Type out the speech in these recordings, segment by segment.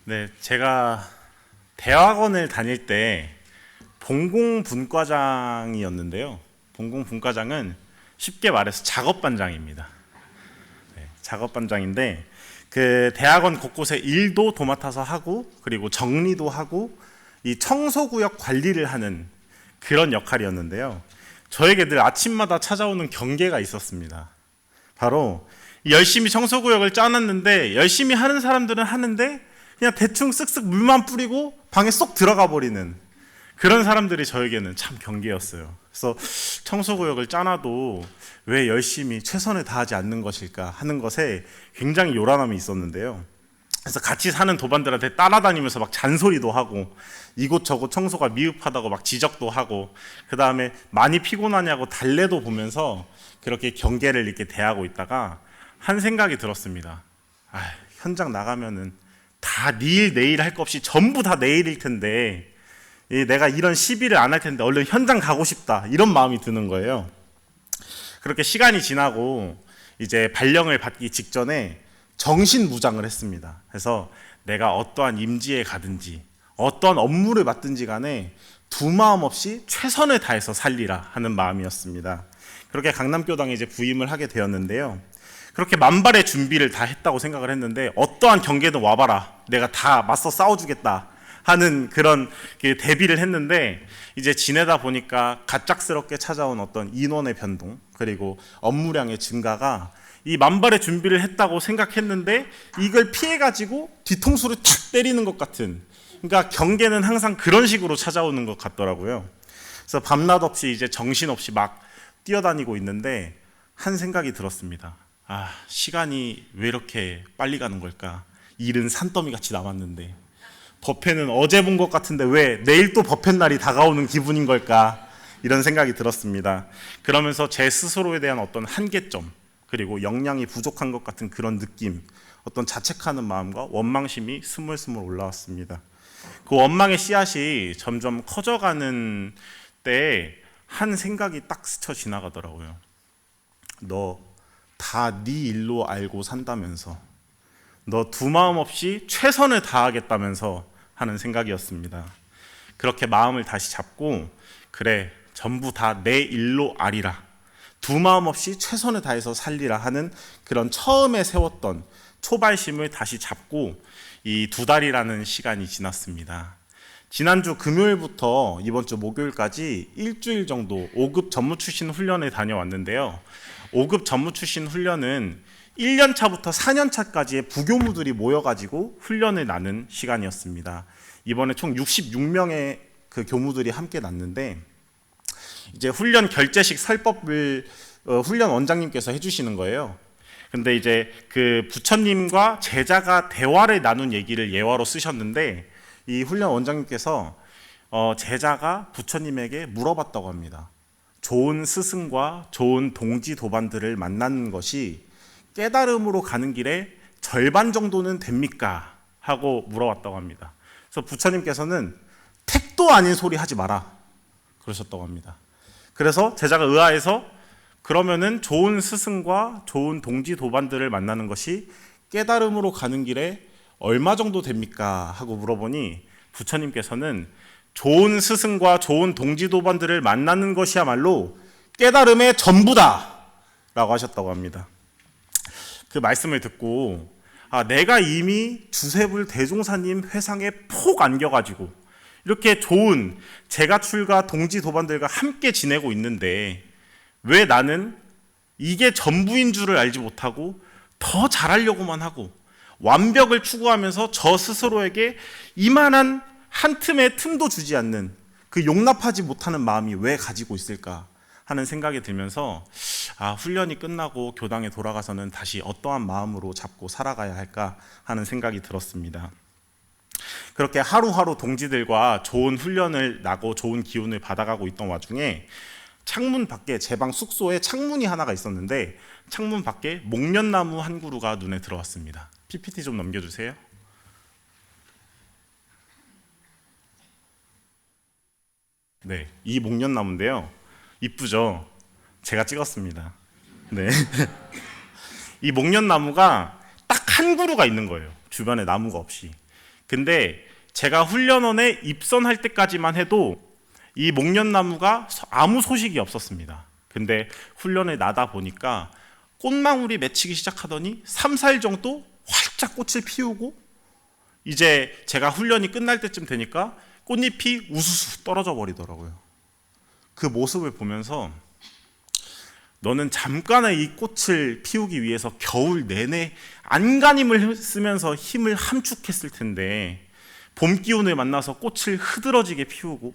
네, 제가 대학원을 다닐 때 본공분과장이었는데요. 본공분과장은 쉽게 말해서 작업반장입니다. 네, 작업반장인데 그 대학원 곳곳에 일도 도맡아서 하고 그리고 정리도 하고 이 청소구역 관리를 하는 그런 역할이었는데요. 저에게 늘 아침마다 찾아오는 경계가 있었습니다. 바로 열심히 청소구역을 짜놨는데 열심히 하는 사람들은 하는데 그냥 대충 쓱쓱 물만 뿌리고 방에 쏙 들어가 버리는 그런 사람들이 저에게는 참 경계였어요. 그래서 청소구역을 짜놔도 왜 열심히 최선을 다하지 않는 것일까 하는 것에 굉장히 요란함이 있었는데요. 그래서 같이 사는 도반들한테 따라다니면서 막 잔소리도 하고 이곳저곳 청소가 미흡하다고 막 지적도 하고 그 다음에 많이 피곤하냐고 달래도 보면서 그렇게 경계를 이렇게 대하고 있다가 한 생각이 들었습니다. 현장 나가면은 다 니 일 내일 할 거 없이 전부 다 내일일 텐데 내가 이런 시비를 안 할 텐데 얼른 현장 가고 싶다 이런 마음이 드는 거예요. 그렇게 시간이 지나고 이제 발령을 받기 직전에 정신무장을 했습니다. 그래서 내가 어떠한 임지에 가든지 어떠한 업무를 맡든지 간에 두 마음 없이 최선을 다해서 살리라 하는 마음이었습니다. 그렇게 강남교당에 이제 부임을 하게 되었는데요. 그렇게 만발의 준비를 다 했다고 생각을 했는데 어떠한 경계든 와봐라 내가 다 맞서 싸워주겠다 하는 그런 대비를 했는데 이제 지내다 보니까 갑작스럽게 찾아온 어떤 인원의 변동 그리고 업무량의 증가가 이 만발의 준비를 했다고 생각했는데 이걸 피해가지고 뒤통수를 탁 때리는 것 같은, 그러니까 경계는 항상 그런 식으로 찾아오는 것 같더라고요. 그래서 밤낮 없이 이제 정신없이 막 뛰어다니고 있는데 한 생각이 들었습니다. 시간이 왜 이렇게 빨리 가는 걸까? 일은 산더미 같이 남았는데 법회는 어제 본 것 같은데 왜 내일 또 법회 날이 다가오는 기분인 걸까? 이런 생각이 들었습니다. 그러면서 제 스스로에 대한 어떤 한계점 그리고 역량이 부족한 것 같은 그런 느낌, 어떤 자책하는 마음과 원망심이 스물스물 올라왔습니다. 그 원망의 씨앗이 점점 커져가는 때에 한 생각이 딱 스쳐 지나가더라고요. 너 다 네 일로 알고 산다면서, 너 두 마음 없이 최선을 다하겠다면서 하는 생각이었습니다. 그렇게 마음을 다시 잡고 그래 전부 다 내 일로 아리라, 두 마음 없이 최선을 다해서 살리라 하는 그런 처음에 세웠던 초발심을 다시 잡고 이 두 달이라는 시간이 지났습니다. 지난주 금요일부터 이번 주 목요일까지 일주일 정도 5급 전무 출신 훈련에 다녀왔는데요. 5급 전무 출신 훈련은 1년 차부터 4년 차까지의 부교무들이 모여가지고 훈련을 나눈 시간이었습니다. 이번에 총 66명의 그 교무들이 함께 났는데 이제 훈련 결제식 설법을 훈련 원장님께서 해주시는 거예요. 근데 이제 그 부처님과 제자가 대화를 나눈 얘기를 예화로 쓰셨는데 이 훈련 원장님께서 제자가 부처님에게 물어봤다고 합니다. 좋은 스승과 좋은 동지 도반들을 만나는 것이 깨달음으로 가는 길에 절반 정도는 됩니까? 하고 물어봤다고 합니다. 그래서 부처님께서는 택도 아닌 소리 하지 마라 그러셨다고 합니다. 그래서 제자가 의아해서 그러면은 좋은 스승과 좋은 동지 도반들을 만나는 것이 깨달음으로 가는 길에 얼마 정도 됩니까? 하고 물어보니 부처님께서는 좋은 스승과 좋은 동지 도반들을 만나는 것이야말로 깨달음의 전부다 라고 하셨다고 합니다. 그 말씀을 듣고 내가 이미 주세불 대종사님 회상에 폭 안겨가지고 이렇게 좋은 제가출과 동지 도반들과 함께 지내고 있는데 왜 나는 이게 전부인 줄을 알지 못하고 더 잘하려고만 하고 완벽을 추구하면서 저 스스로에게 이만한 한 틈의 틈도 주지 않는 그 용납하지 못하는 마음이 왜 가지고 있을까 하는 생각이 들면서 훈련이 끝나고 교당에 돌아가서는 다시 어떠한 마음으로 잡고 살아가야 할까 하는 생각이 들었습니다. 그렇게 하루하루 동지들과 좋은 훈련을 나고 좋은 기운을 받아가고 있던 와중에 창문 밖에 제 방 숙소에 창문이 하나가 있었는데 창문 밖에 목련나무 한 그루가 눈에 들어왔습니다. PPT 좀 넘겨주세요. 네, 이 목련나무인데요. 이쁘죠? 제가 찍었습니다. 네. 이 목련나무가 딱 한 그루가 있는 거예요. 주변에 나무가 없이. 근데 제가 훈련원에 입선할 때까지만 해도 이 목련나무가 아무 소식이 없었습니다. 근데 훈련에 나다 보니까 꽃망울이 맺히기 시작하더니 3, 4일 정도 활짝 꽃을 피우고, 이제 제가 훈련이 끝날 때쯤 되니까 꽃잎이 우수수 떨어져 버리더라고요. 그 모습을 보면서 너는 잠깐의 이 꽃을 피우기 위해서 겨울 내내 안간힘을 쓰면서 힘을 함축했을 텐데, 봄 기운을 만나서 꽃을 흐드러지게 피우고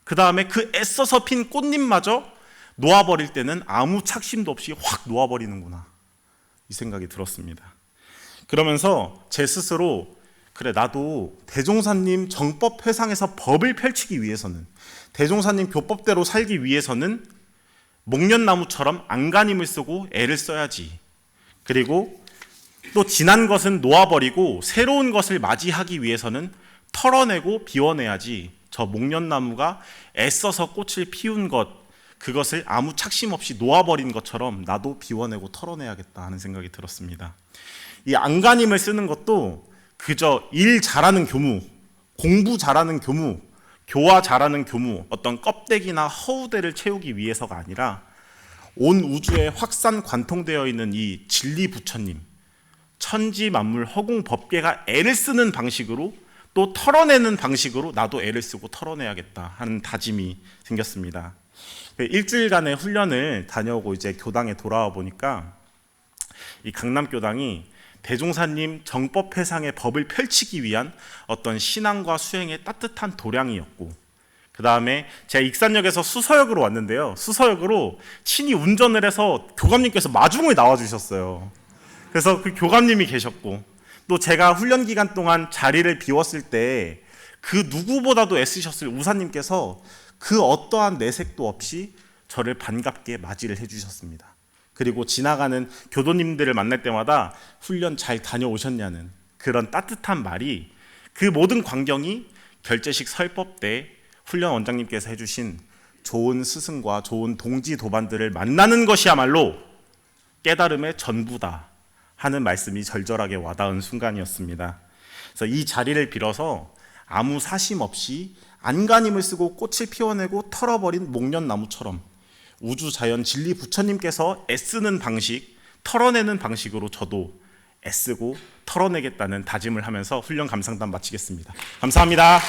그 다음에 그 애써서 핀 꽃잎마저 놓아버릴 때는 아무 착심도 없이 확 놓아버리는구나, 이 생각이 들었습니다. 그러면서 제 스스로, 그래, 나도 대종사님 정법 회상에서 법을 펼치기 위해서는, 대종사님 교법대로 살기 위해서는 목련나무처럼 안간힘을 쓰고 애를 써야지. 그리고 또 지난 것은 놓아버리고 새로운 것을 맞이하기 위해서는 털어내고 비워내야지. 저 목련나무가 애써서 꽃을 피운 것, 그것을 아무 착심 없이 놓아버린 것처럼 나도 비워내고 털어내야겠다 하는 생각이 들었습니다. 이 안간힘을 쓰는 것도 그저 일 잘하는 교무, 공부 잘하는 교무, 교화 잘하는 교무, 어떤 껍데기나 허우대를 채우기 위해서가 아니라 온 우주에 확산 관통되어 있는 이 진리 부처님, 천지 만물 허공 법계가 애를 쓰는 방식으로, 또 털어내는 방식으로 나도 애를 쓰고 털어내야겠다 하는 다짐이 생겼습니다. 일주일간의 훈련을 다녀오고 이제 교당에 돌아와 보니까 이 강남교당이 대종사님 정법회상의 법을 펼치기 위한 어떤 신앙과 수행의 따뜻한 도량이었고, 그 다음에 제가 익산역에서 수서역으로 왔는데요, 수서역으로 친히 운전을 해서 교감님께서 마중을 나와주셨어요. 그래서 그 교감님이 계셨고, 또 제가 훈련 기간 동안 자리를 비웠을 때 그 누구보다도 애쓰셨을 우사님께서 그 어떠한 내색도 없이 저를 반갑게 맞이를 해주셨습니다. 그리고 지나가는 교도님들을 만날 때마다 훈련 잘 다녀오셨냐는 그런 따뜻한 말이, 그 모든 광경이 결제식 설법 때 훈련 원장님께서 해주신 좋은 스승과 좋은 동지 도반들을 만나는 것이야말로 깨달음의 전부다 하는 말씀이 절절하게 와닿은 순간이었습니다. 그래서 이 자리를 빌어서 아무 사심 없이 안간힘을 쓰고 꽃을 피워내고 털어버린 목련나무처럼 우주 자연 진리 부처님께서 애쓰는 방식, 털어내는 방식으로 저도 애쓰고 털어내겠다는 다짐을 하면서 훈련 감상단 마치겠습니다. 감사합니다.